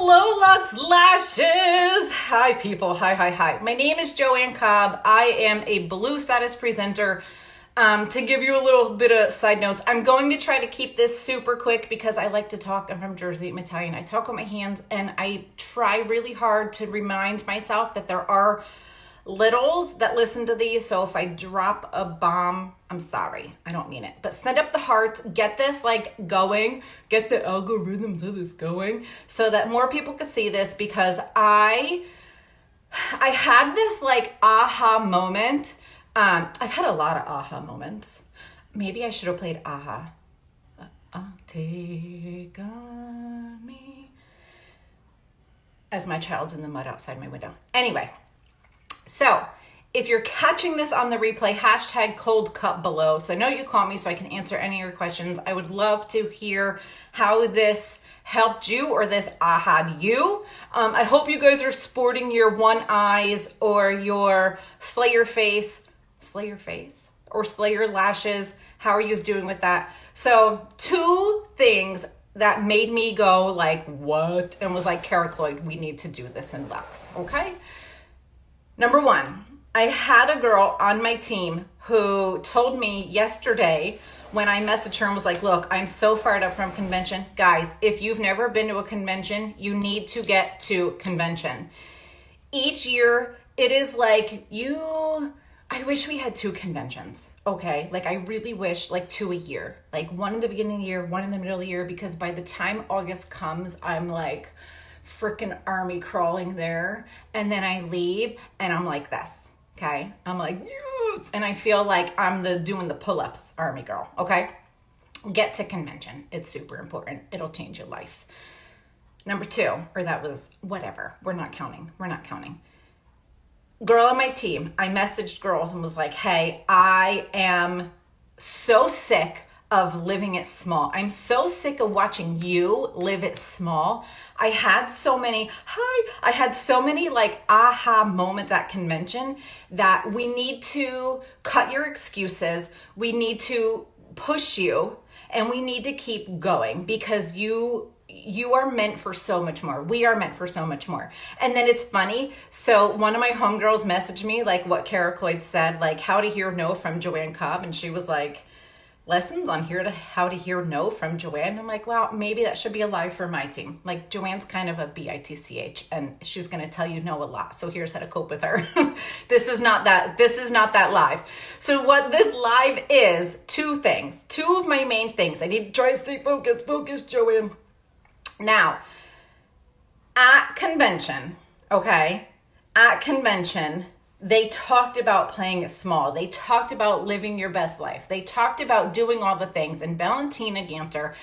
Hello, Lux Lashes. Hi, people. Hi. My name is Joanne Cobb. I am a Blue Status presenter. To give you a little bit of side notes, I'm going to try to keep this super quick because I like to talk. I'm from Jersey, I'm Italian. I talk with my hands, and I try really hard to remind myself that there are littles that listen to these. So if I drop a bomb, I'm sorry. I don't mean it. But send up the hearts. Get this like going. Get the algorithms of this going so that more people can see this, because I had this like aha moment. I've had a lot of aha moments. Maybe I should have played aha. Take on me. As my child's in the mud outside my window. Anyway. So if you're catching this on the replay, hashtag cold cup below. So I know you caught me so I can answer any of your questions. I would love to hear how this helped you or this aha'd you. I hope you guys are sporting your one eyes or your slay your face or slay your lashes. How are you doing with that? So 2 things that made me go like, what? And was like, Kara Cloyd, we need to do this in Lux, okay? Number 1, I had a girl on my team who told me yesterday when I messaged her and was like, look, I'm so fired up from convention. Guys, if you've never been to a convention, you need to get to convention. Each year, it is like I wish we had 2 conventions, okay? Like I really wish like 2 a year, like one in the beginning of the year, one in the middle of the year, because by the time August comes, I'm like, freaking army crawling there, and then I leave and I'm like this, okay? I'm like, yes, and I feel like I'm doing the pull-ups army girl, okay? Get to convention. It's super important. It'll change your life. Number 2, or that was whatever. We're not counting. Girl on my team, I messaged girls and was like, hey, I am so sick of living it small. I'm so sick of watching you live it small. I had so many like aha moments at convention that we need to cut your excuses. We need to push you and we need to keep going because you are meant for so much more. We are meant for so much more. And then it's funny. So one of my homegirls messaged me like what Kara Cloyd said, like how to hear no from Joanne Cobb. And she was like, lessons on how to hear no from Joanne. I'm like, wow, maybe that should be a live for my team. Like Joanne's kind of a bitch and she's going to tell you no a lot. So here's how to cope with her. This is not that live. So what this live is, 2 things, 2 of my main things. I need to try to stay focused, Joanne. Now, at convention, they talked about playing it small. They talked about living your best life. They talked about doing all the things. And Valentina Ganter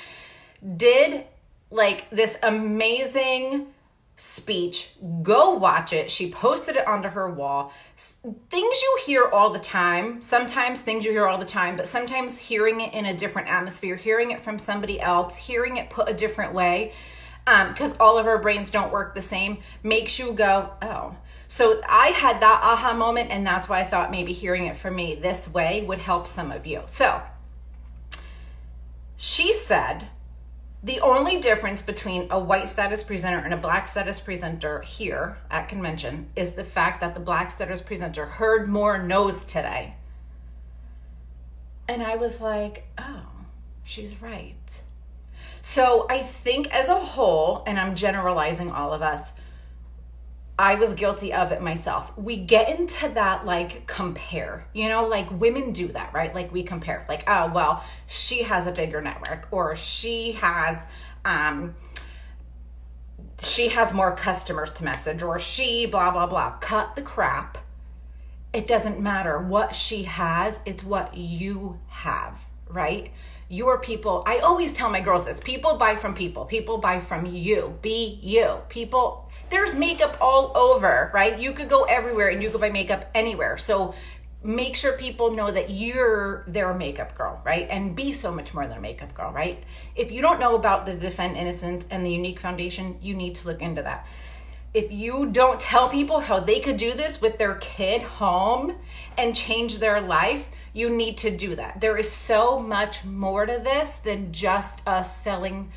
did like this amazing speech. Go watch it. She posted it onto her wall. Things you hear all the time. Sometimes things you hear all the time, but sometimes hearing it in a different atmosphere, hearing it from somebody else, hearing it put a different way, because all of our brains don't work the same, makes you go, oh. So I had that aha moment, and that's why I thought maybe hearing it from me this way would help some of you. So she said the only difference between a white status presenter and a black status presenter here at convention is the fact that the black status presenter heard more no's today. And I was like, oh, she's right. So I think as a whole, and I'm generalizing all of us, I was guilty of it myself. We get into that like compare, like women do that, right? Like we compare like, oh, well, she has a bigger network or she has more customers to message or she blah, blah, blah. Cut the crap. It doesn't matter what she has. It's what you have, right? Your people, I always tell my girls this, people buy from people. People buy from you. Be you. People, there's makeup all over, right? You could go everywhere and you could buy makeup anywhere. So make sure people know that you're their makeup girl, right? And be so much more than a makeup girl, right? If you don't know about the Defend Innocence and the Younique Foundation, you need to look into that. If you don't tell people how they could do this with their kid home and change their life, you need to do that. There is so much more to this than just us selling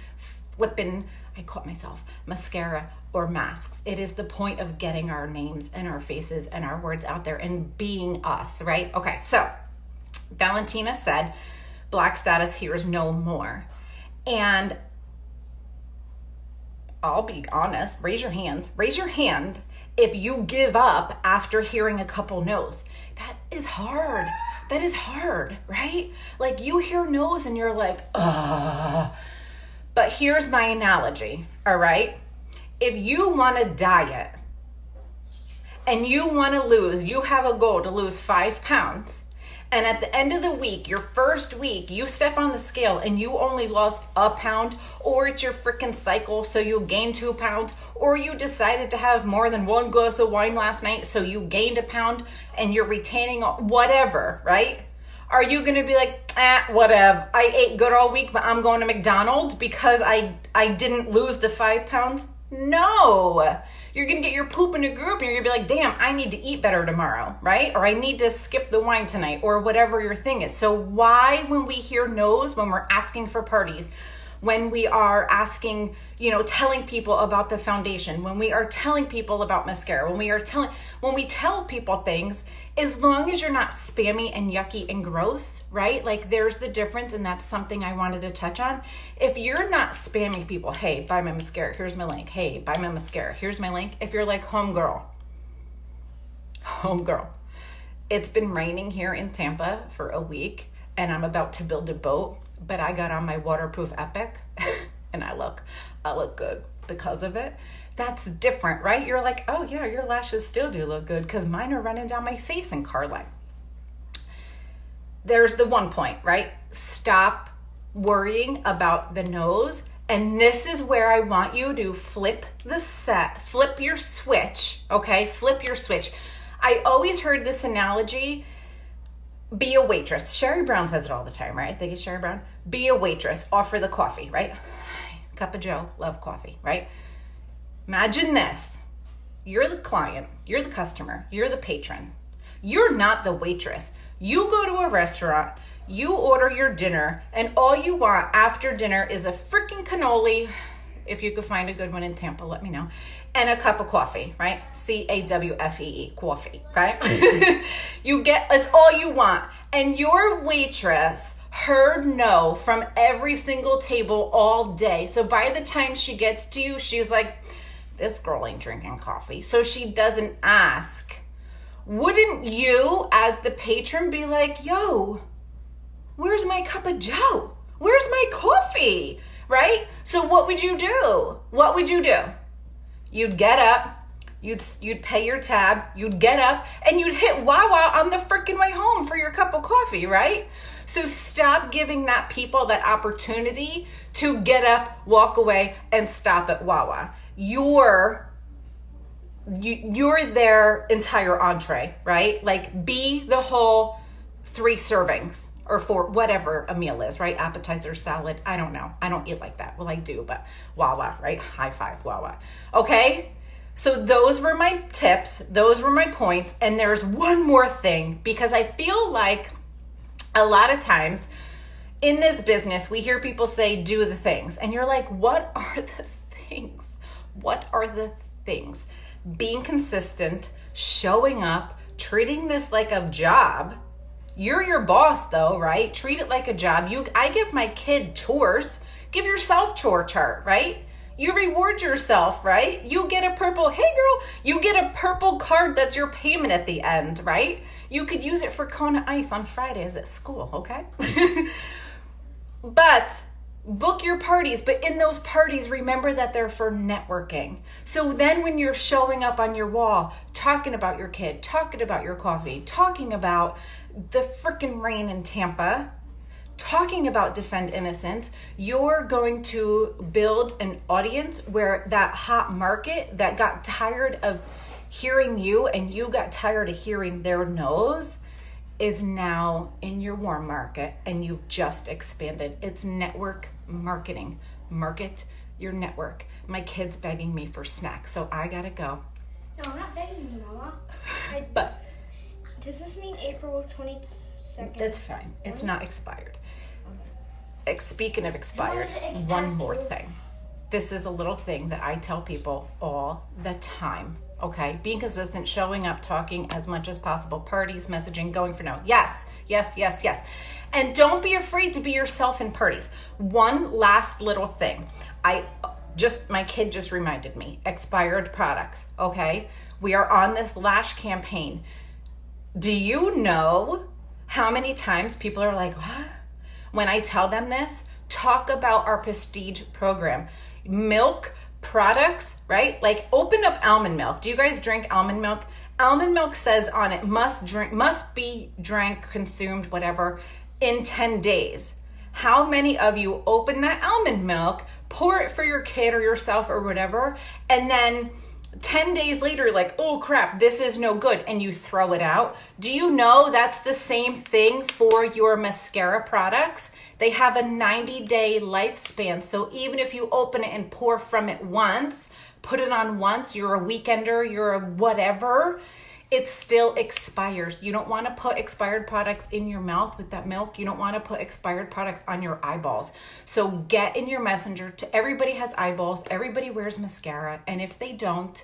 flipping I caught myself, mascara or masks. It is the point of getting our names and our faces and our words out there and being us, right? Okay, so Valentina said, Black status hears no more. And I'll be honest, raise your hand. Raise your hand if you give up after hearing a couple no's. That is hard. That is hard, right? Like you hear no's and you're like, ugh. But here's my analogy, all right? If you want to diet and you want to lose, you have a goal to lose 5 pounds. And at the end of the week, your first week, you step on the scale and you only lost a pound, or it's your freaking cycle, so you gained 2 pounds, or you decided to have more than 1 glass of wine last night, so you gained a pound and you're retaining whatever, right? Are you going to be like, whatever, I ate good all week, but I'm going to McDonald's because I didn't lose the 5 pounds? No. You're going to get your poop in a group and you're going to be like, damn, I need to eat better tomorrow, right? Or I need to skip the wine tonight, or whatever your thing is. So why, when we hear no's, when we're asking for parties, when we are asking, telling people about the foundation, when we are telling people about mascara, when we tell people things, as long as you're not spammy and yucky and gross, right? Like there's the difference, and that's something I wanted to touch on. If you're not spamming people, hey, buy my mascara, here's my link. Hey, buy my mascara, here's my link. If you're like, homegirl, it's been raining here in Tampa for a week and I'm about to build a boat, but I got on my waterproof Epic and I look good because of it. That's different, right? You're like, oh yeah, your lashes still do look good because mine are running down my face in Carline. There's the one point, right? Stop worrying about the nose. And this is where I want you to flip your switch, okay? Flip your switch. I always heard this analogy, be a waitress. Sherry Brown says it all the time, right? I think it's Sherry Brown. Be a waitress, offer the coffee, right? Cup of joe, love coffee, right? Imagine this. You're the client, you're the customer, you're the patron. You're not the waitress. You go to a restaurant, you order your dinner, and all you want after dinner is a freaking cannoli. If you could find a good one in Tampa, let me know. And a cup of coffee, right? CAWFEE, coffee, okay? It's all you want. And your waitress heard no from every single table all day. So by the time she gets to you, she's like, this girl ain't drinking coffee. So she doesn't ask. Wouldn't you, as the patron, be like, yo, where's my cup of joe? Where's my coffee? Right? So what would you do? What would you do? You'd get up, you'd pay your tab, you'd get up, and you'd hit Wawa on the freaking way home for your cup of coffee, right? So stop giving people that opportunity to get up, walk away, and stop at Wawa. You're their entire entree, right? Like be the whole 3 servings. Or 4, whatever a meal is, right? Appetizer, salad, I don't know. I don't eat like that. Well, I do, but Wawa, right? High five, Wawa. Okay? So those were my tips. Those were my points. And there's one more thing, because I feel like a lot of times in this business, we hear people say, do the things. And you're like, what are the things? What are the things? Being consistent, showing up, treating this like a job. You're your boss though, right? Treat it like a job. I give my kid chores. Give yourself chore chart, right? You reward yourself, right? You get a purple, hey girl, you get a purple card that's your payment at the end, right? You could use it for Kona Ice on Fridays at school, okay? But book your parties, but in those parties, remember that they're for networking. So then when you're showing up on your wall, talking about your kid, talking about your coffee, talking about the freaking rain in Tampa, talking about Defend Innocence, you're going to build an audience where that hot market that got tired of hearing you and you got tired of hearing their no's is now in your warm market, and you've just expanded. It's network marketing. Market your network. My kid's begging me for snacks, so I gotta go. No, I'm not begging you, Mama. But does this mean April 22nd? That's fine. It's not expired. Okay. Speaking of expired, one more thing. this is a little thing that I tell people all the time. Okay, being consistent, showing up, talking as much as possible, parties, messaging, going for no. Yes, yes, yes, yes. And don't be afraid to be yourself in parties. One last little thing. My kid just reminded me, expired products, okay? We are on this lash campaign. Do you know how many times people are like, what? When I tell them this, talk about our prestige program. Milk products, right? Like open up almond milk. Do you guys drink almond milk? Almond milk says on it must be drank, consumed, whatever, in 10 days. How many of you open that almond milk, pour it for your kid or yourself or whatever, and then 10 days later, like, oh crap, this is no good, and you throw it out? Do you know that's the same thing for your mascara products? They have a 90-day lifespan. So even if you open it and pour from it once, put it on once, you're a weekender, you're a whatever, it still expires. You don't want to put expired products in your mouth with that milk. You don't want to put expired products on your eyeballs. So get in your messenger. Everybody has eyeballs. Everybody wears mascara. And if they don't,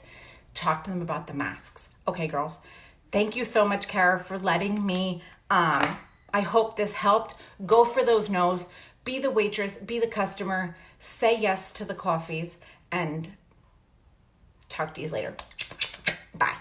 talk to them about the masks. Okay, girls. Thank you so much, Kara, for letting me. I hope this helped. Go for those no's. Be the waitress. Be the customer. Say yes to the coffees. And talk to you later. Bye.